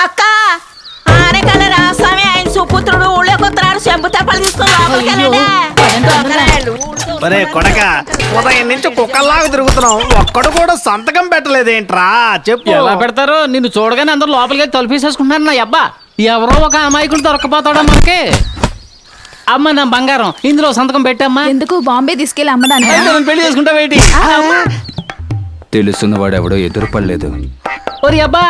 అక్క ఆనకాల రాస్వామి ఆయన సుపుత్రుడు ఊళ్ళోకి వస్తున్నాడు చెంబు తెప్పలు తీసుకుని ఒరే కొడక ఉదయం నుంచి కుక్కల్లాగా తిరుగుతున్నాం, ఒక్కడు కూడా సంతకం పెట్టలేదేంట్రా చెప్పు. ఎలా పెడతారు? నిన్ను చూడగానే అందరూ లోపలికి తలుపేసేసుకుంటున్నారు. నా అబ్బా ఎవరో ఒక అమాయకుడు దొరకపోతాడా మనకి? అమ్మ నా బంగారం, ఇందులో సంతకం పెట్టమ్మా. ఎందుకు బాంబే తీసుకెళ్ళి అమ్మడానికి? అయితే నన్ను పెళ్లి చేసుకుంటావేంటి? తెలుసున్న వాడెవడో ఎదురుపడలేదు. ఒరి అబ్బా,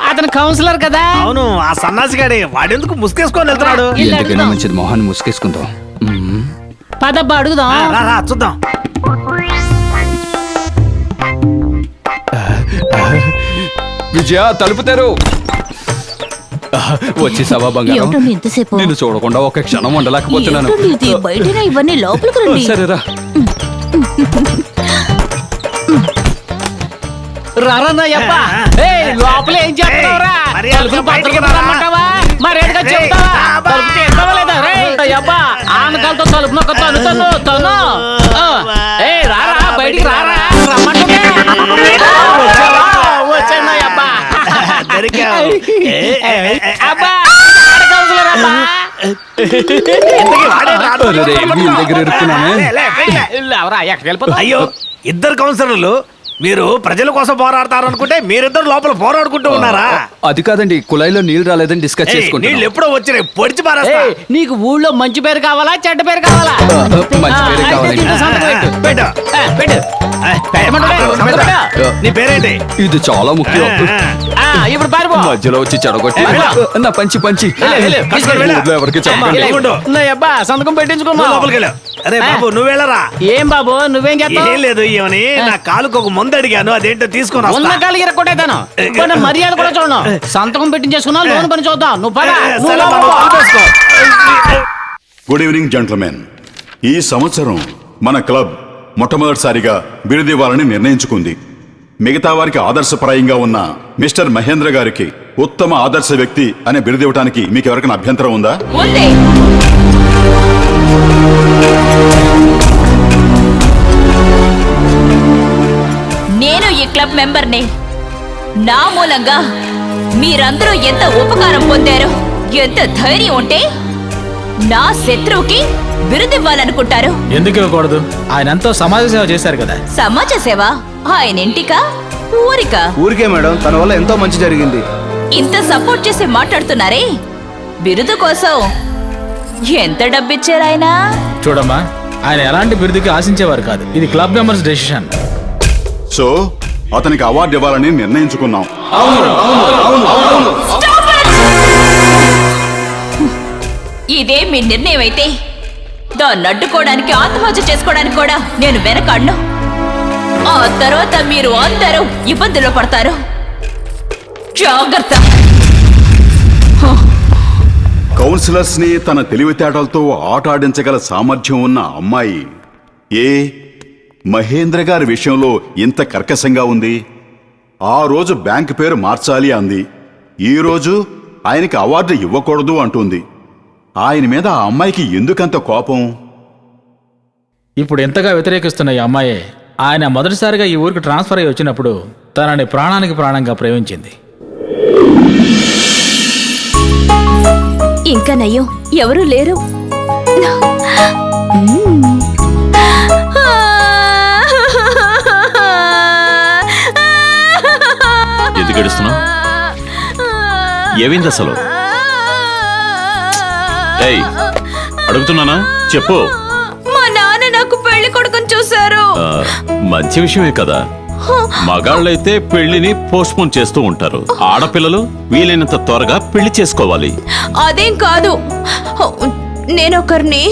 అతను కౌన్సిలర్ కదా. అవును, ఆ సన్నాసిగాడి వాడెందుకు ముసుకేసుకొని వెళ్తున్నాడు? ఎందుకైనా మంచిది మొహాన్ని ముసుకేసుకుందాం. పదబ్బా అడుగుదాం. రా, రా, చూద్దాం. విజయ తలుపుతారు. వచ్చేసావా బంగారం? ఎంతసేపు నిన్ను చూడకుండా ఒక క్షణం ఉండలేకపోతున్నాను. బయటనే ఇవన్నీ లోపలికి రండి. సరేరా. రారా నా అబ్బా. ఏయ్, లోపల ఏం చేస్తున్నావురా? తలుపులు పక్కకి రమ్మంటావా? మరేదిగా చెప్తావా? తలుపు తీస్తావా లేదా? రేయ్, నా అబ్బా ఆనకాలతో తలుపు నొక్క తను. ఏయ్ రారా, బయటికి రారా, రమ్మంటుంటే. వచ్చాను నా అబ్బా. దొరికావు. అబ్బా ఆడ కౌన్సిలర్ అబ్బా. ఇంతకీ వాడే రాడు. అరే, వీళ్ళ దగ్గర ఇరుక్కున్నానే. లే, పైకి లే. ఎవరా ఎక్కడికి వెళ్ళిపోతావు? అయ్యో, ఇద్దరు కౌన్సిలర్లు. మీరు ప్రజల కోసం పోరాడతారు అనుకుంటే మీరిద్దరు లోపల పోరాడుకుంటూ ఉన్నారా? అది కాదండి, కుళాయిలో నీళ్లు రాలేదని డిస్కస్ నీళ్ళు చేసుకుంటాం. ఎప్పుడో వచ్చినాయి, పొడిచి పారేస్తా. ఏయ్, నీకు ఊళ్ళో మంచి పేరు కావాలా చెడ్డ పేరు కావాలా? మంచి పేరే అయితే కావాలండి. దీంట్లో సంతకం పెట్టు. పెట్టు. పెట్టు. పెట్టమంటావా? సంతకం పెట్టు. నీ పేరేంటి? ఇది చాలా ముఖ్యం. ఇప్పుడు పారిపో. మధ్యలో వచ్చి చెడగొట్టి నా పంచి వెళ్ళు. తీసుకొని వెళ్ళు. ఊర్లో ఎవరికి చెప్పకండి. ఉండు. నా అబ్బా సంతకం పెట్టించుకున్నా. నువ్వు లోపలికి వెళ్ళు. అరే బాబు, నువ్వు వెళ్ళరా. ఏం బాబు నువ్వేం చేస్తావు? ఏం లేదు, ఏమని నా కాలుకు ఒక ముందు అడిగాను, అదేంటో తీసుకొని ఉన్న వస్తా. కాలు ఇరక్కొట్టేదాను. మర్యాద కూడా చూడను. సంతకం పెట్టించేసుకున్నా, లోన్ పని చూద్దాం. నువ్వు పద. నువ్వు సరే లోపలికి బాబు, పో. ఆపేసుకో. Good evening gentlemen. ఈ సంవత్సరం మన క్లబ్ మొట్టమొదటిసారిగా బిరుదివ్వాలని నిర్ణయించుకుంది. మిగతా వారికి ఆదర్శప్రాయంగా ఉన్న మిస్టర్ మహేంద్ర గారికి ఉత్తమ ఆదర్శ వ్యక్తి అనే బిరుదివ్వటానికి మీకు ఎవరికైనా అభ్యంతరం ఉందా? ఉంది. నేను ఈ క్లబ్ మెంబర్ని. నా మూలంగా మీరందరూ ఎంత ఉపకారం పొందారో, ఎంత ధైర్యం ఉంటే నా శత్రువుకి బిరుదివ్వాలనుకుంటారు. ఎందుకు ఇవ్వకూడదు? ఆయన ఎంతో సమాజ సేవ చేశారు కదా. సమాజ సేవ ఆయన ఇంటికా ఊరికా? ఊరికే మేడం, తన వల్ల ఎంతో మంచి జరిగింది. ఇంత సపోర్ట్ చేసి మాట్లాడుతున్నారే, బిరుదు కోసం ఎంత డబ్బిచ్చారు ఆయన? చూడమ్మా, ఆయన ఎలాంటి బిరుదుకి ఆశించేవారు కాదు. ఇది క్లబ్ మెంబర్స్ డెసిషన్. సో అతనికి అవార్డు ఇవ్వాలని నిర్ణయించుకున్నాం. ఇదే మీ నిర్ణయం అయితే దాన్ని అడ్డుకోవడానికి, ఆత్మహత్య చేసుకోవడానికి కూడా నేను వెనకాడను. ఆ తర్వాత మీరు అందరూ ఇబ్బందుల్లో పడతారు. జాగ్రత్త. కౌన్సిలర్స్ ని తన తెలివితేటలతో ఆట ఆడించగల సామర్థ్యం ఉన్న అమ్మాయి మహేంద్ర గారి విషయంలో ఇంత కర్కశంగా ఉంది. ఆ రోజు బ్యాంక్ పేరు మార్చాలి అంది, ఈ రోజు ఆయనకి అవార్డు ఇవ్వకూడదు అంటుంది. ఆయన మీద ఆ అమ్మాయికి ఎందుకంత కోపం? ఇప్పుడు ఎంతగా వ్యతిరేకిస్తున్న ఈ అమ్మాయే ఆయన మొదటిసారిగా ఈ ఊరికి ట్రాన్స్ఫర్ అయ్యి వచ్చినప్పుడు తనని ప్రాణానికి ప్రాణంగా ప్రేమించింది. ఇంకా నయ్యో ఎవరూ లేరు. ఎందుకు ఏడుస్తున్నావ్? ఏమైంది అసలు? ఏయ్, అడుగుతున్నానా? చెప్పు. మా నాన్న నాకు పెళ్లి కొడుకుని చూశారు. మంచి విషయమే కదా. మగాళ్ళైతే పెళ్లిని పోస్ట్పోన్ చేస్తూ ఉంటారు. ఆడపిల్లలు వీలైనంత త్వరగా పెళ్లి చేసుకోవాలి. అదేం కాదు, నేనొకరిని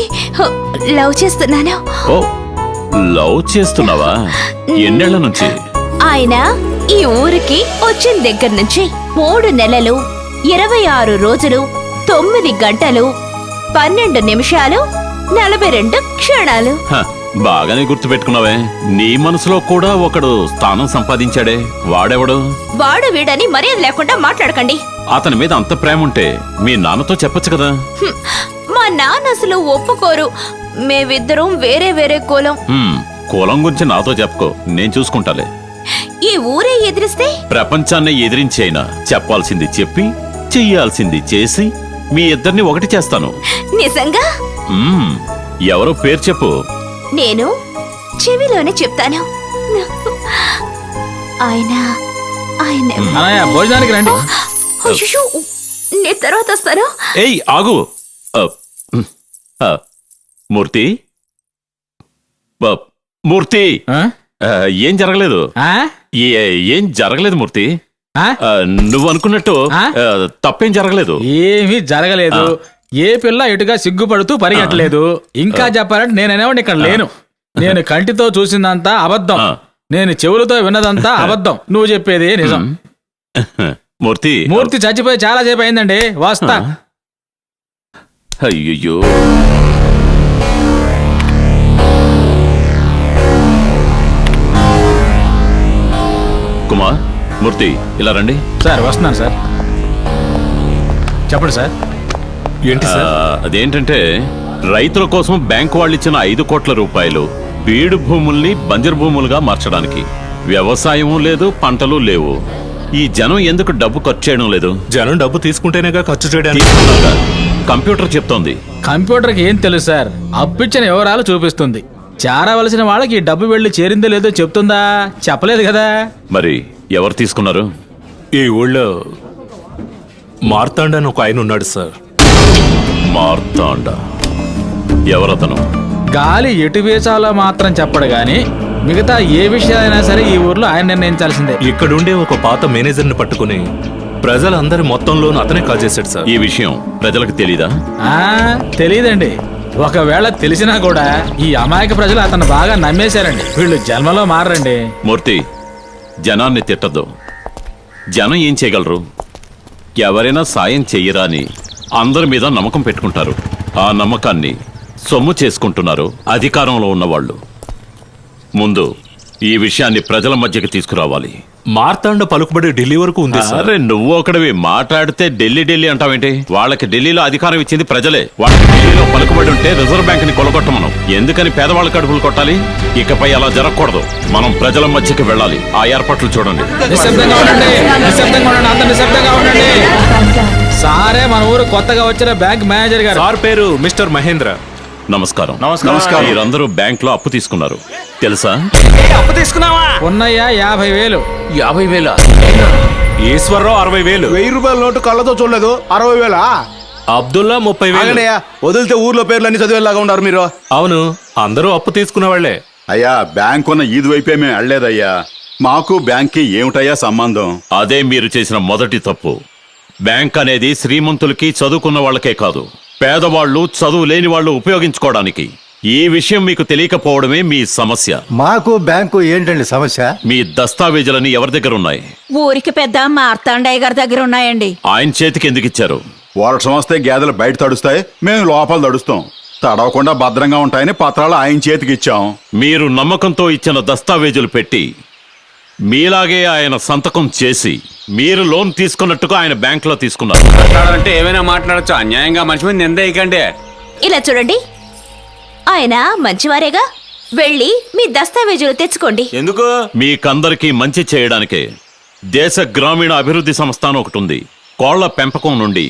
లవ్ చేస్తున్నాను. ఓ, లవ్ చేస్తున్నావా? ఎన్నేళ్ల నుంచి? ఆయన ఈ ఊరికి వచ్చిన దగ్గర నుంచి 3 నెలలు 26 రోజులు 9 గంటలు 12 నిమిషాలు 42 క్షణాలు. బాగానే గుర్తు పెట్టుకున్నావే. నీ మనసులో కూడా ఒకడు స్థానం సంపాదించాడే, వాడెవడు? వాడు వీడని మర్యాద లేకుండా మాట్లాడకండి. అతని మీద అంత ప్రేమ ఉంటే మీ నాన్నతో చెప్పొచ్చు కదా. మా నాన్న అసలు ఒప్పుకోరు. మేమిద్దరం వేరే వేరే కులం. కులం గురించి నాతో చెప్పుకో, నేను చూసుకుంటాలే. ఈ ఊరే ఎదిరిస్తే ప్రపంచాన్ని ఎదిరించైనా చెప్పాల్సింది చెప్పి చెయ్యాల్సింది చేసి మీ ఇద్దరిని ఒకటి చేస్తాను. నిజంగా? ఎవరో పేరు చెప్పు. నేను చెవిలోనే చెప్తాను. ఆయన ఆయన అన్నయ్య భోజనానికి రండి. అయ్యో, నేను తర్వాత వస్తాను. ఏయ్ ఆగు. మూర్తి మూర్తి, ఆ? ఏం జరగలేదు. ఆ? ఏం జరగలేదు మూర్తి. ఆ? నువ్వు అనుకున్నట్టు ఆ? తప్పేం జరగలేదు. ఏమీ జరగలేదు. ఏ పిల్ల ఎటుగా సిగ్గుపడుతూ పరిగెట్టలేదు. ఇంకా చెప్పాలంటే నేనేవాడిని ఇక్కడ లేను. నేను కంటితో చూసిందంతా అబద్ధం. నేను చెవులతో విన్నదంతా అబద్ధం. నువ్వు చెప్పేది నిజం. మూర్తి మూర్తి చచ్చిపోయి చాలా సేపు అయిందండి. వస్తా. అయ్యో, కుమార్, మూర్తి ఇలా రండి. సార్ వస్తున్నాను సార్. చెప్పండి సార్. ఏంటి సార్? అదేంటంటే రైతుల కోసం బ్యాంకు వాళ్ళు ఇచ్చిన 5 కోట్ల రూపాయలు బీడు భూముల్ని బంజరు భూములుగా మార్చడానికి. వ్యవసాయం లేదు, పంటలు లేవు. ఈ జనం ఎందుకు డబ్బు ఖర్చు చేయడం లేదు? జనం డబ్బు తీసుకుంటేనేగా ఖర్చు చేయడానికి. కంప్యూటర్ చెప్తోంది. కంప్యూటర్కి ఏం తెలుసు సార్? అప్పిచ్చిన వివరాలు చూపిస్తుంది. చేరవలసిన వాళ్ళకి ఈ డబ్బు వెళ్ళి చేరిందో లేదో చెప్తుందా? చెప్పలేదు కదా. మరి ఎవరు తీసుకున్నారు? ఈ ఊళ్ళో మార్తాండ అని ఒక ఆయన ఉన్నాడు సార్. మార్తాండ ఎవరతను? గాలి ఎటు వీచాలో మాత్రం చెప్పడు గాని మిగతా ఏ విషయాలైనా సరే ఈ ఊర్లో ఆయన నిర్ణయించాల్సిందే. ఇక్కడుండే ఒక పాత మేనేజర్ని పట్టుకుని ప్రజలందరి మొత్తంలోనూ అతనే కాల్ చేశాడు సార్. ఈ విషయం ప్రజలకు తెలీదా? తెలీదండి. ఒకవేళ తెలిసినా కూడా ఈ అమాయక ప్రజలు అతను బాగా నమ్మేశారండి. వీళ్ళు జన్మలో మారండి. మూర్తి, జనాన్ని తిట్టద్దు. జనం ఏం చేయగలరు? ఎవరైనా సాయం చెయ్యరా అని అందరి మీద నమ్మకం పెట్టుకుంటారు. ఆ నమ్మకాన్ని సొమ్ము చేసుకుంటున్నారు అధికారంలో ఉన్నవాళ్ళు. ముందు ఈ విషయాన్ని ప్రజల మధ్యకి తీసుకురావాలి. మార్తాండ పలుకుబడి ఢిల్లీ వరకు ఉంది సార్. అరే నువ్వు ఒకటివి మాట్లాడితే ఢిల్లీ అంటావేంటి? వాళ్ళకి ఢిల్లీలో అధికారం ఇచ్చింది ప్రజలే. వాళ్ళకి ఢిల్లీలో పలుకుబడి ఉంటే రిజర్వ్ బ్యాంక్ ని కొలగొట్టమనం. ఎందుకని పేదవాళ్ళ కడుపులు కొట్టాలి? ఇకపై అలా జరగకూడదు. మనం ప్రజల మధ్యకి వెళ్ళాలి. ఆ ఏర్పాట్లు చూడండి. నిశ్శబ్దంగా ఉండండి. నిశ్శబ్దంగా ఉండండి. అంత నిశ్శబ్దంగా ఉండండి. సారే మన ఊరు కొత్తగా వచ్చిన బ్యాంక్ మేనేజర్ గారు. సార్ పేరు మిస్టర్ మహేంద్ర. నమస్కారం. మీరందరూ బ్యాంక్ లో అప్పు తీసుకున్నారు తెలుసా? అప్పు తీసుకున్నావా? ఉన్నయ్య 50,000. 50,000? ఈశ్వరరావు 60,000. 1000 రూపాయల నోటు కళ్ళతో చూడలేదు. 60,000. అబ్దుల్లా 30,000. వదిలితే ఊర్లో పేర్లన్నీ చదివేలాగా ఉన్నారు మీరు. అవును, అందరూ అప్పు తీసుకున్న వాళ్లే. అయ్యా బ్యాంక్ ఉన్న ఈది వైపే మేము వెళ్ళలేదయ్యా. మాకు బ్యాంక్కి ఏమిటయ్యా సంబంధం? అదే మీరు చేసిన మొదటి తప్పు. బ్యాంక్ అనేది శ్రీమంతులకి చదువుకున్న వాళ్ళకే కాదు, పేదవాళ్ళు చదువు లేని వాళ్ళు ఉపయోగించుకోవడానికి. ఈ విషయం మీకు తెలియకపోవడమే మీ సమస్య. మాకు బ్యాంకు ఏంటండి సమస్య? మీ దస్తావేజులని ఎవరి దగ్గర ఉన్నాయి? ఊరికి పెద్ద మార్తాండయ్య గారి దగ్గర ఉన్నాయండి. ఆయన చేతికి ఎందుకు ఇచ్చారు? వర్షం వస్తే గేదెలు బయట తడుస్తాయి, మేము లోపల తడుస్తాం. తడవకుండా భద్రంగా ఉంటాయని పత్రాలు ఆయన చేతికి ఇచ్చాం. మీరు నమ్మకంతో ఇచ్చిన దస్తావేజులు పెట్టి మీలాగే ఆయన సంతకం చేసి మీరు లోన్ తీసుకున్నట్టుగా ఆయన బ్యాంక్ లో తీసుకున్నారు. మాట్లాడాలంటే ఏమైనా మాట్లాడచ్చు. అన్యాయంగా మనిషి మీద నిందేయకండి. ఇలా చూడండి, ఆయన మంచివారేగా. వెళ్ళి మీ దస్తావేజులు తెచ్చుకోండి. ఎందుకు? మీకందరికీ మంచి చేయడానికే దేశ గ్రామీణ అభివృద్ధి సంస్థ అని ఒకటి ఉంది. కోళ్ల పెంపకం నుండి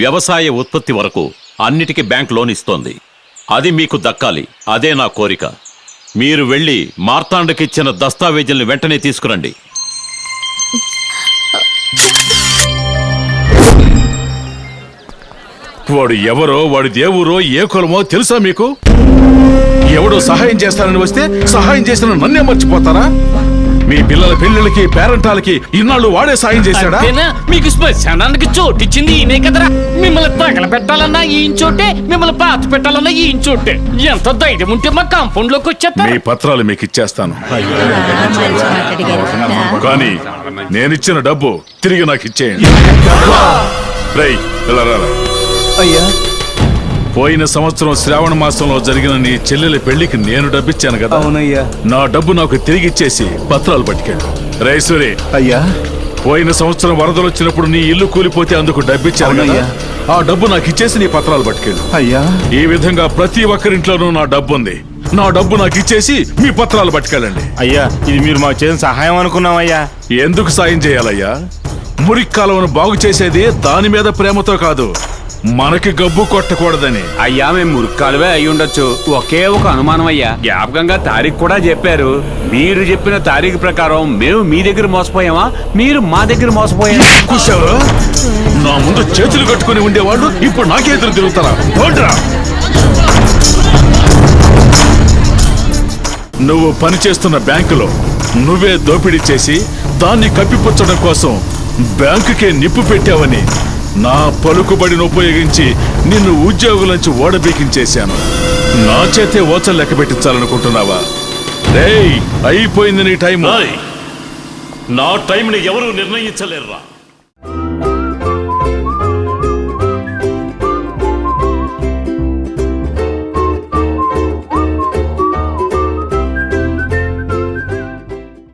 వ్యవసాయ ఉత్పత్తి వరకు అన్నిటికీ బ్యాంక్ లోన్ ఇస్తోంది. అది మీకు దక్కాలి. అదే నా కోరిక. మీరు వెళ్ళి మార్తాండకిచ్చిన దస్తావేజుల్ని వెంటనే తీసుకురండి. వాడు ఎవరో, వాడి దేవురో, ఏ కులమో తెలుసా మీకు? ఎవడో సహాయం చేస్తానని వస్తే సహాయం చేసిన నన్నే మర్చిపోతారా? మీ పిల్లల పెళ్లిళ్ళకి పేరంటాలకి ఇన్నాళ్ళు వాడే సాయం చేశాడా? మీకు శ్మశానానికి చోటిచ్చింది ఈయనే కదరా. మిమ్మల్ని తగల పెట్టాలన్నా ఈయన చోటే, మిమ్మల్ని పాత పెట్టాలన్నా ఈయన చోటే. ఎంత ధైర్యం ఉంటే మా కాంపౌండ్ లోకి వచ్చేస్తారు. మీ పత్రాలు మీకు ఇచ్చేస్తాను, కానీ నేనిచ్చిన డబ్బు తిరిగి నాకు ఇచ్చేయండి. రేయ్, ఇలా రారా. పోయిన సంవత్సరం శ్రావణ మాసంలో జరిగిన నీ చెల్లెలి పెళ్లికి నేను డబ్బిచ్చాను కదా. అవునయ్యా. నా డబ్బు నాకు తిరిగిచ్చేసి పత్రాలు పట్టుకెళ్ళు. రైసూరి, అయ్యా, పోయిన సంవత్సరం వరదలు వచ్చినప్పుడు నీ ఇల్లు కూలిపోతే అందుకు డబ్బిచ్చాను కదా. ఆ డబ్బు నాకు ఇచ్చేసి నీ పత్రాలు పట్టుకెళ్ళు. అయ్యా. ఈ విధంగా ప్రతి ఒక్కరింట్లోనూ నా డబ్బు ఉంది. నా డబ్బు నాకు ఇచ్చేసి మీ పత్రాలు పట్టుకెళ్ళండి. అయ్యా ఇది మీరు మాకు చేసిన సహాయం అనుకున్నామయ్యా. ఎందుకు సాయం చేయాలయ్యా? మురిక్కాలను బాగు చేసేది దాని మీద ప్రేమతో కాదు, మనకి గబ్బు కొట్టకూడదని. అయ్యా మేము మురుక్కాలువే అయి ఉండొచ్చు. ఒకే ఒక అనుమానం అయ్యా, జ్ఞాపకంగా తారీఖు కూడా చెప్పారు. మీరు చెప్పిన తారీఖు ప్రకారం మేము మీ దగ్గర మోసపోయామా, మీరు మా దగ్గర మోసపోయామా? కూర్చోవా? నా ముందు చేతులు కట్టుకుని ఉండేవాళ్ళు ఇప్పుడు నాకే ఎదురు తిరుగుతారా? పోండ్రా. నువ్వు పనిచేస్తున్న బ్యాంకులో నువ్వే దోపిడీ చేసి దాన్ని కప్పిపుచ్చడం కోసం బ్యాంకుకే నిప్పు పెట్టావని నా పలుకుబడిని ఉపయోగించి నిన్ను ఉద్యోగుల నుంచి ఓడబీకించేశాను. నా చేతే ఓచలు లెక్క పెట్టించాలనుకుంటున్నావా? రేయ్, అయిపోయింది నీ టైం. నా టైంని ఎవరు నిర్ణయించలేరురా.